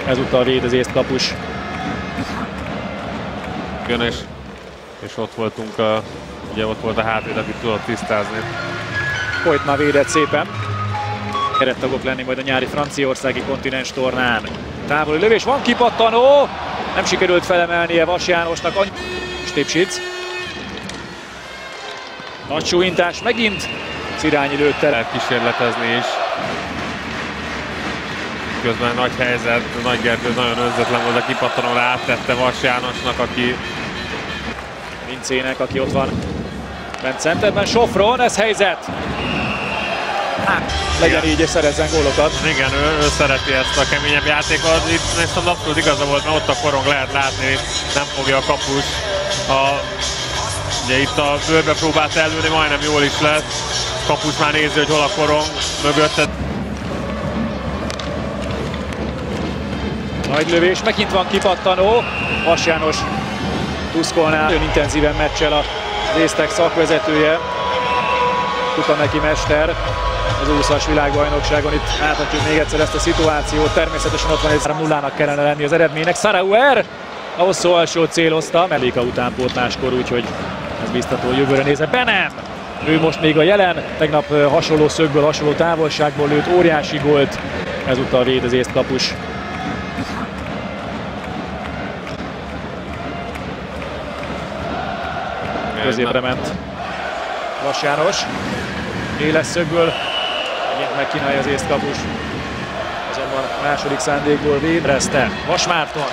Ezúttal véd az észt kapus. És ott voltunk, ugye ott volt a hátvéd, akit tudott tisztázni. Kojtma védett szépen. Kerettagok lenni majd a nyári franciaországi kontinens tornán. Távoli lövés, van kipattanó! Nem sikerült felemelnie Vas Jánosnak. Stépsic. Nagy súlyintás megint. Cirányi lőtte. Lehet kísérletezni is. Közben nagy helyzet, Nagy Gergő nagyon önzetlen volt, a kipattanóra áttette Vas Jánosnak, aki... Vincének, aki ott van bent centerben. Sofron, ez helyzet! Hát, legyen így és szerezzen gólokat. Igen, ő szereti ezt a keményebb játékot. Itt viszont abszolút igaza volt, mert ott a korong lehet látni, nem fogja a kapus. Ugye itt a bőrbe próbált előni, majdnem jól is lett. Kapus már nézi, hogy hol a korong mögötte. Nagy lövés, megint van kipattanó. Vas János tuszkolnál. Nagyon intenzíven meccsel az észtek szakvezetője. Kupaneki mester az 20-as világbajnokságon. Itt láthatjuk még egyszer ezt a szituációt. Természetesen ott van, hogy 3-0-nak kellene lenni az eredménynek. Sarauer a hosszú alsó célozta. Melléka utánpótláskor, úgyhogy ez biztató jövőre nézve. Benem! Ő most még a jelen. Tegnap hasonló szögből, hasonló távolságból lőtt óriási gólt. Ezúttal véd az észt kapus. Középre ment Vas János. Éles szögből megint megkínálja az észt kapus. Azonban a második szándékból védrezte. Vas Márton.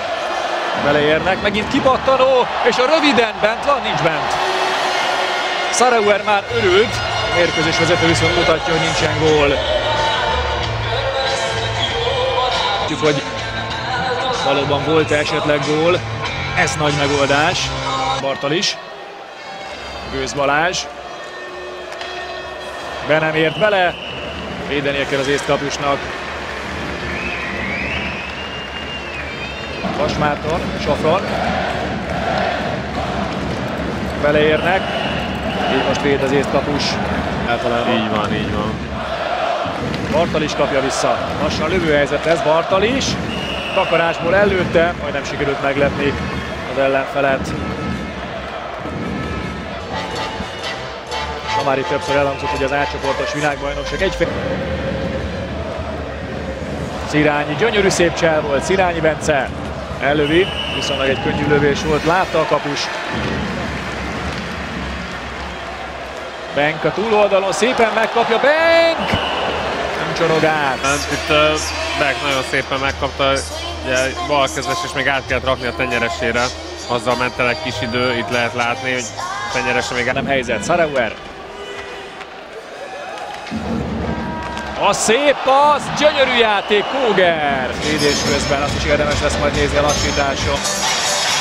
Beleérnek, megint kipattanó, és a röviden bent van, nincs bent. Sarauer már örült, a mérkőzés vezető viszont mutatja, hogy nincsen gól. Tudjuk, hogy valóban volt-e esetleg gól. Ez nagy megoldás. Bartal is. Gőz Balázs. Be nem ért bele. Védenie kell az észt kapusnak. Vas Márton, Sofron. Beleérnek. Így most véd az észt kapus. Általában. Így van, így van. Bartal is kapja vissza. Lassan lövőhelyzet lesz, Bartal is. Takarásból előtte, majd nem sikerült meglepni az ellenfelet. Már itt többször elhangzott, hogy az átcsoportos világbajnokság egyféle. Cirányi, gyönyörű szép csel volt, Cirányi Bence ellövi, viszonylag egy könnyű lövés volt, látta a kapus. Benk a túloldalon szépen megkapja, Benk! Nem csorog át. Itt Benk nagyon szépen megkapta, ugye balkezes és még át kellett rakni a tenyeresére. Azzal ment el egy kis idő, itt lehet látni, hogy tenyeresre még nem helyzet, Sarauer. A szép passz, gyönyörű játék, Kóger! Védés közben azt is érdemes lesz majd nézni a lassításon.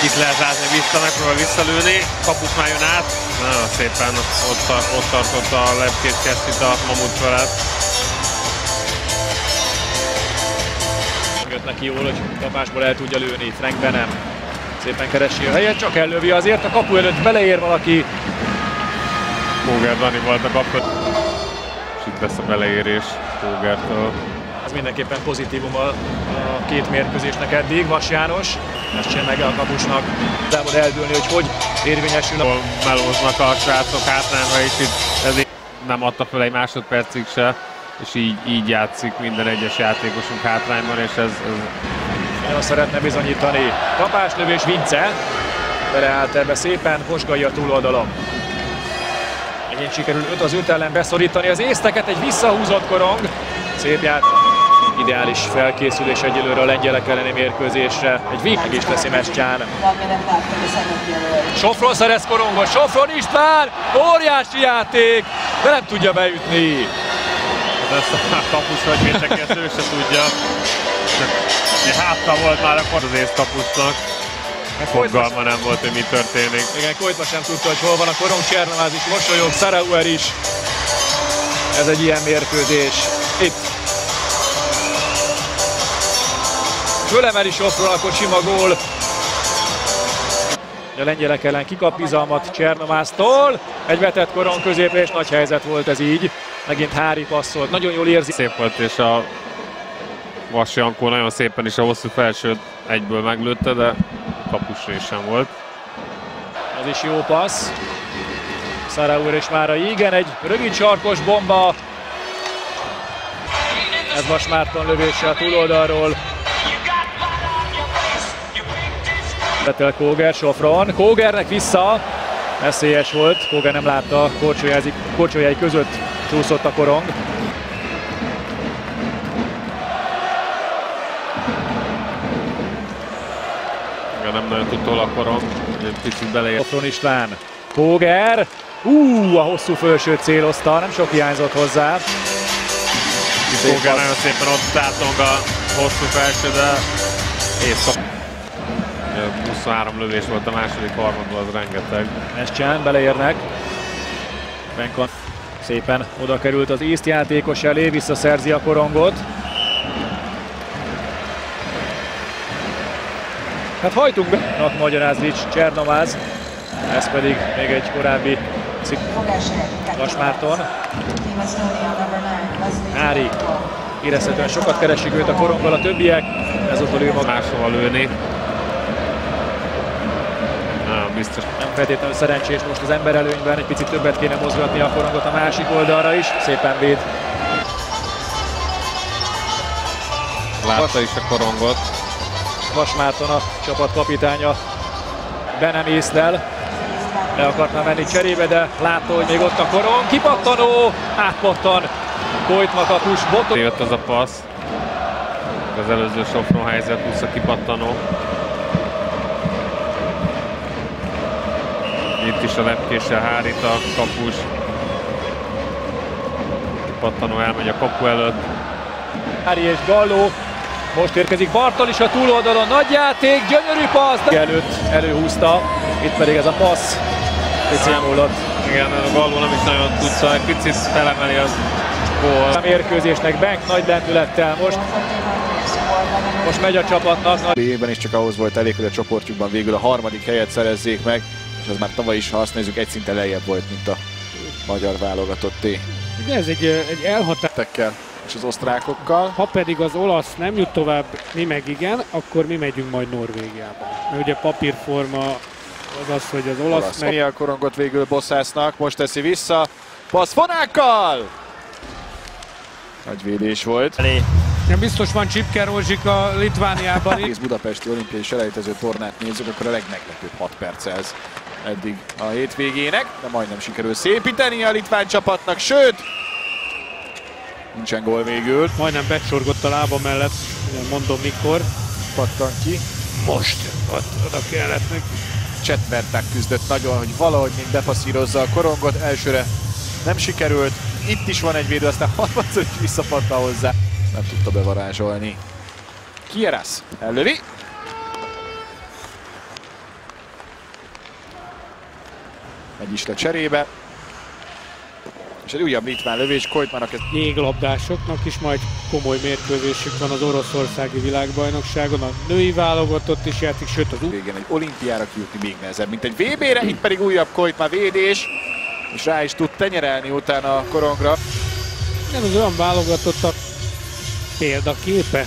Itt lehet látni, megpróbál visszalőni, kapus már jön át. Nagyon szépen ott tartotta a lepkét Kessit a Mamut felett. Jött neki jól, hogy kapásból el tudja lőni, Frank Benem. Szépen keresi a helyet, csak ellövi azért, a kapu előtt beleér valaki. Kóger Dani volt a kapu. És itt lesz a beleérés Kógertől. Ez mindenképpen pozitívum a két mérkőzésnek eddig. Vas János, ezt sem meg a kapusnak zából eldőlni, hogy érvényesül. Melóznak a srácok hátrányra, és itt ezért nem adta fel egy másodpercig se, és így játszik minden egyes játékosunk hátrányban, és ez... Nagyon szeretne bizonyítani. Kapáslövés Vince. Beleállt ebbe szépen, Posgai a túloldalon. Megint sikerül 5 az 5 ellen beszorítani az észteket, egy visszahúzott korong. Szép játék. Ideális felkészülés egyelőre a lengyelek elleni mérkőzésre. Egy meg is teszi Mestján. Sofron szerez korongot, Sofron István! Óriási játék, de nem tudja beütni. Hát ezt a kapus vagy mindenki, ezt ő se tudja. Háttal volt már akkor az észt kapusnak. Fogalma nem volt, hogy mi történik. Igen, Kojtma sem tudta, hogy hol van a korong, Csernomáz is mosolyog, Sarauer is. Ez egy ilyen mérkőzés. Itt. Fölemeli Sofron, akkor sima gól. A lengyelek ellen kikap bizalmat Csernomáztól. Egy vetett korong középre, és nagy helyzet volt ez így. Megint Hári passzolt, nagyon jól érzi. Szép volt, és Vas Jankó nagyon szépen is a hosszú felsőt egyből meglőtte, de kapusrés sem volt. Ez is jó passz. Szaraúr és Márai, igen, egy rövid sarkos bomba. Ez Vas Márton lövése a túloldalról. Betel Kóger, Sofron. Kógernek vissza. Veszélyes volt. Kóger nem látta, korcsolyái között csúszott a korong. Nem nagyon tudta a korong, egy picit beleért. Sofron István. Kóger. A hosszú fölsőt célozta, nem sok hiányzott hozzá. Kóger nagyon szépen ott átong a hosszú felső, de észak. 23 lövés volt a második harmadban, az rengeteg. Escsán, beleérnek. Benkon szépen oda került az észt játékos elé, visszaszerzi a korongot. Hát hajtunk be, magyaráz Rics Csernomáz. Ez pedig még egy korábbi Vas Márton. Ári. Érezhetően sokat keresik őt a koronggal a többiek. Ezúttal ő maga máshova lőni. Biztos. Nem feltétlenül szerencsés most az emberelőnyben, egy picit többet kéne mozgatni a korongot a másik oldalra is. Szépen véd. Látta is a korongot. Vas Márton a csapat kapitánya. Be nem észlel. Le akartna menni cserébe, de látta, hogy még ott a korong. Kipattanó, átpattan. Kojtma kapus, botot. Jött az a passz. Az előző Sofron helyzet, plusz a kipattanó. Itt is a lepkéssel hárít a kapus. Kipattanó elmegy a kapu előtt. Ári és Galló. Most érkezik Bartal is a túloldalon. Nagy játék, gyönyörű passz. Előtt előhúzta. Itt pedig ez a passz. Pici múlott. Igen, a Galló nem is nagyon tudta, egy picit felemeli az gól. A mérkőzésnek Benk nagy lendülettel most megy a csapatnak. Évben is csak ahhoz volt elég, hogy a csoportjukban végül a harmadik helyet szerezzék meg, és az már tavaly is, ha azt nézzük, egy szinten lejjebb volt, mint a magyar válogatotté. De ez egy Tekkel és az osztrákokkal. Ha pedig az olasz nem jut tovább, mi meg igen, akkor mi megyünk majd Norvégiába. Mert ugye papírforma az az, hogy az olasz meg... a korongot végül Bosszásznak, most teszi vissza, passz Fonákkal! Nagy védés volt. Nem biztos van Csipke Rózsika Litvániában. Egész budapesti olimpiai selejtező tornát nézzük, akkor a legmeglepőbb 6 perc ez eddig a hétvégének, de majdnem sikerül szépíteni a litván csapatnak, sőt, nincsen gól végül. Majdnem becsorgott a lába mellett, mondom mikor. Pattan ki. Most, oda kellett meg. Csetverták küzdött nagyon, hogy valahogy még bepasszírozza a korongot, elsőre nem sikerült. Itt is van egy védő, aztán harmadszor is visszapattan hozzá. Nem tudta bevarázsolni. Kieras ellövi. Megy is le cserébe. És egy újabb litván lövés, Kojtmának ez... Jéglabdásoknak is majd komoly mérkőzésük van az oroszországi világbajnokságon. A női válogatott is játszik, sőt az végén egy olimpiára kijutni még nehezebb, mint egy VB-re. Itt pedig újabb Kojtma védés. És rá is tud tenyerelni utána a korongra. Nem az olyan válogatottak példaképe.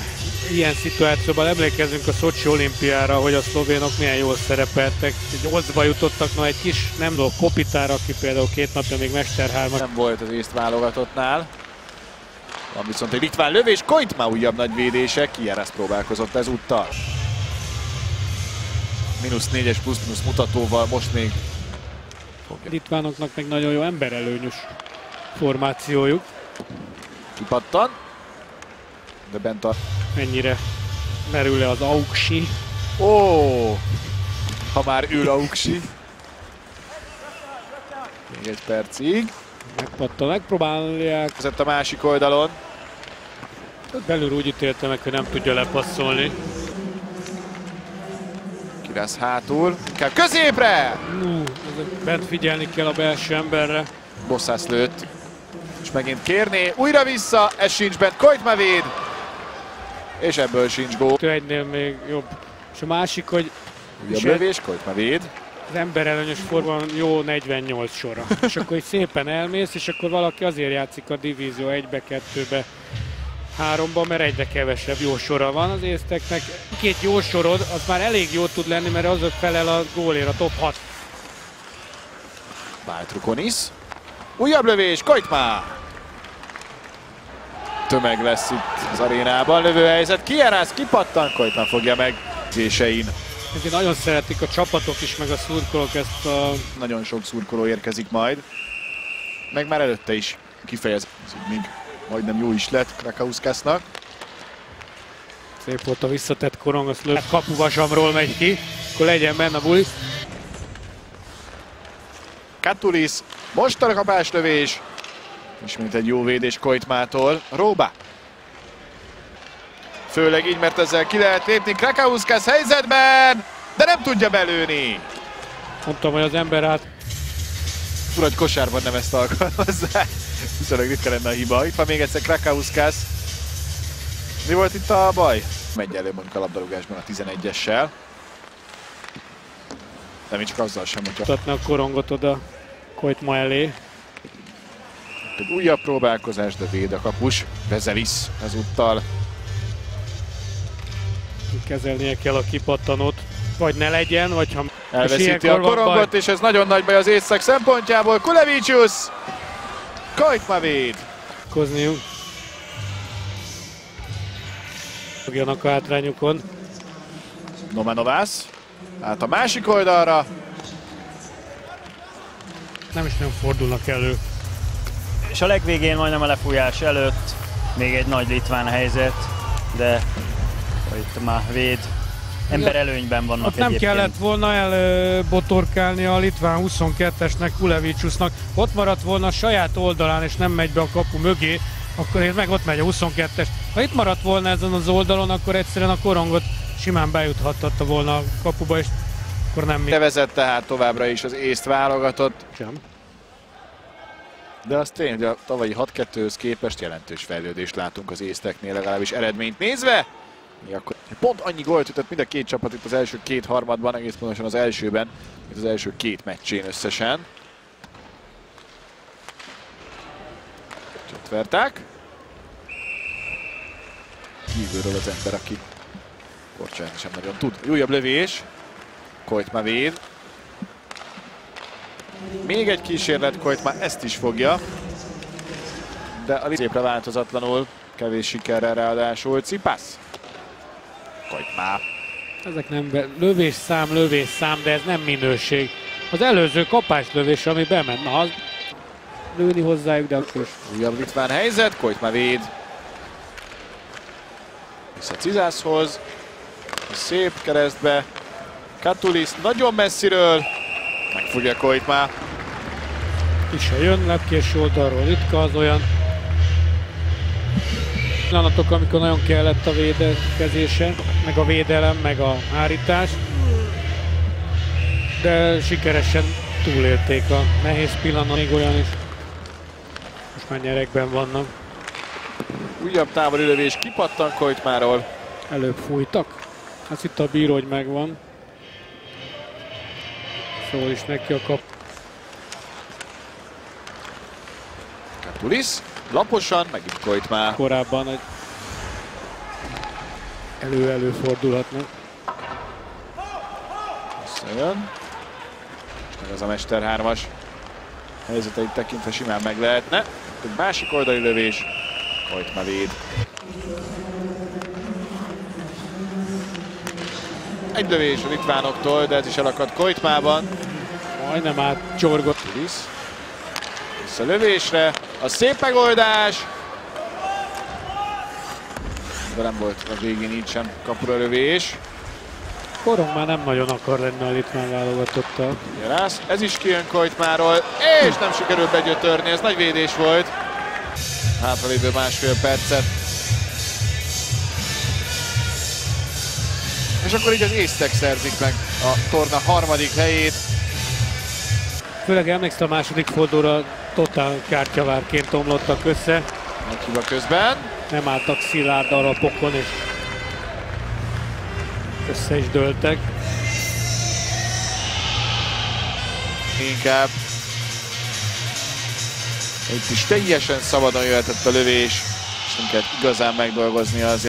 Ilyen szituációban emlékezünk a Szocsi olimpiára, hogy a szlovénok milyen jól szerepeltek. Egy 8-ba jutottak, no egy kis nem dolog Kopitára, aki például 2 napja még Mester 3-at. Nem volt az észt válogatottnál. Van viszont egy litván lövés, Kojtma újabb nagy védése, Kieras próbálkozott ezúttal. -4-es plusz-minusz mutatóval most még fogja. Litvánoknak meg nagyon jó emberelőnyös formációjuk. Kipattan. De bent a... Mennyire merül le az Auksi. Ha már ül Auksi. Még egy percig. Megpattan, megpróbálják. Vezet a másik oldalon. Belül úgy ítélte meg, hogy nem tudja lepasszolni. Kirász hátul. Inkább középre! Bent figyelni kell a belső emberre. Bosszász lőtt. És megint kérné. Újra vissza. Ez sincs bent. Kojtma véd. És ebből sincs gól. Egynél még jobb. És a másik, hogy... Újabb lövés. Kojtma véd. Az emberelőnyös formában jó 48 sora. És akkor így szépen elmész, és akkor valaki azért játszik a divízió 1-be, 2-be, 3-ban, mert egyre kevesebb jó sora van az észteknek. Két jó sorod, az már elég jó tud lenni, mert azok felel a gólért, a top 6. Baltrukonis. Újabb lövés, Koitmá! Tömeg lesz itt az arénában, lövőhelyzet, Kierász kipattan, Koitmá fogja meg zésein. Nagyon szeretik a csapatok is, meg a szurkolók ezt a... Nagyon sok szurkoló érkezik majd, meg már előtte is kifejezik, még majdnem jó is lett Krakauskasnak. Szép volt a visszatett korong, azt lőtt kapuvasamról megy ki, akkor legyen benne a buli. Katulis, most a kapáslövés, ismét egy jó védés Koitmától, Róba. Főleg így, mert ezzel ki lehet lépni Krakauskas helyzetben, de nem tudja belőni. Mondtam, hogy az ember át... Fura, hogy kosárban nem ezt alkalmazzák. Viszonylag ritka lenne a hiba. Itt van még egyszer Krakauskás. Mi volt itt a baj? Megy elő mondjuk a labdarúgásban a 11-essel. De még csak azzal sem, hogyha... Mutatna a korongot oda Koitmá elé. Egy újabb próbálkozás, de véd a kapus. Vezelis ezúttal. Kezelnie kell a kipattanót. Vagy ne legyen, vagy ha... Elveszíti a korongot, és ez nagyon nagy baj az észak szempontjából. Kulevicius! Koitmá véd. Kozniuk. Fogjanak a hátrányukon. Nomanovász. Át a másik oldalra. Nem fordulnak elő. És a legvégén majdnem a lefújás előtt még egy nagy litván helyzet, de itt már véd. Ember előnyben vannak ott nem egyébként. kellett volna elbotorkálni a litván 22-esnek, Kuleviciusnak. Ott maradt volna a saját oldalán, és nem megy be a kapu mögé, akkor én meg ott megy a 22-es. Ha itt maradt volna ezen az oldalon, akkor egyszerűen a korongot simán bejuthatta volna a kapuba, és akkor nem mi. Vezet tehát továbbra is az észt válogatott. Sem. De az tényleg, hogy a tavalyi 6-2-höz képest jelentős fejlődést látunk az észteknél, legalábbis eredményt nézve. Akkor pont annyi gólt ütött mind a két csapat itt az első két harmadban, egész pontosan az elsőben, mint az első két meccsén összesen. Ott verták. Kívülről az ember, aki korcsán sem nagyon tud. Újabb lövés. Koitmá véd. Még egy kísérlet, Koitmá ezt is fogja. De a szépre változatlanul, kevés sikerrel ráadásul Cipász. Koitmá. Ezek nem lövés szám, de ez nem minőség. Az előző kapáslövés, ami bement, na az lőni hozzájuk, de akkor is. Újabb litván helyzet, Koitmá véd. Vissza Cizászhoz. Szép keresztbe. Katulis nagyon messziről. Megfogja Koitmá. Is jön, lepkés oldalról ritka az olyan pillanatok, amikor nagyon kellett a védekezése, meg a védelem, meg a hárítás. De sikeresen túlélték a nehéz pillanat, még olyan is. Most már nyerekben vannak. Újabb távoli lövés kipattan Koitmáról. Előbb fújtak. Hát itt a bíró, hogy megvan. Szól is neki a kap. Katulis laposan, megint Koitmá. Korábban egy előfordulhatnak. Visszajön. És meg az a Mester 3-as helyzeteit tekintve simán meg lehetne. Egy másik oldali lövés. Koitmá véd. Egy lövés a litvánoktól, de ez is elakadt Koitmában. Majdnem átcsorgott. Katulis. Vissza lövésre. A szép megoldás. De nem volt a végén így sem kapura lövés. Korong már nem nagyon akar lenni a litván válogatottal. Kierász. Ez is kijön Koitmáról, és nem sikerült begyötörni, ez nagy védés volt. Hátralévő másfél percet. És akkor így az észtek szerzik meg a torna harmadik helyét. Főleg emlékszem a második fordulóra totál kártyavárként omlottak össze. Nagy hiba közben. Nem álltak szilárd arra a pokon, és össze is dőltek. Inkább. Itt is teljesen szabadon jöhetett a lövés, és testünket igazán megdolgozni az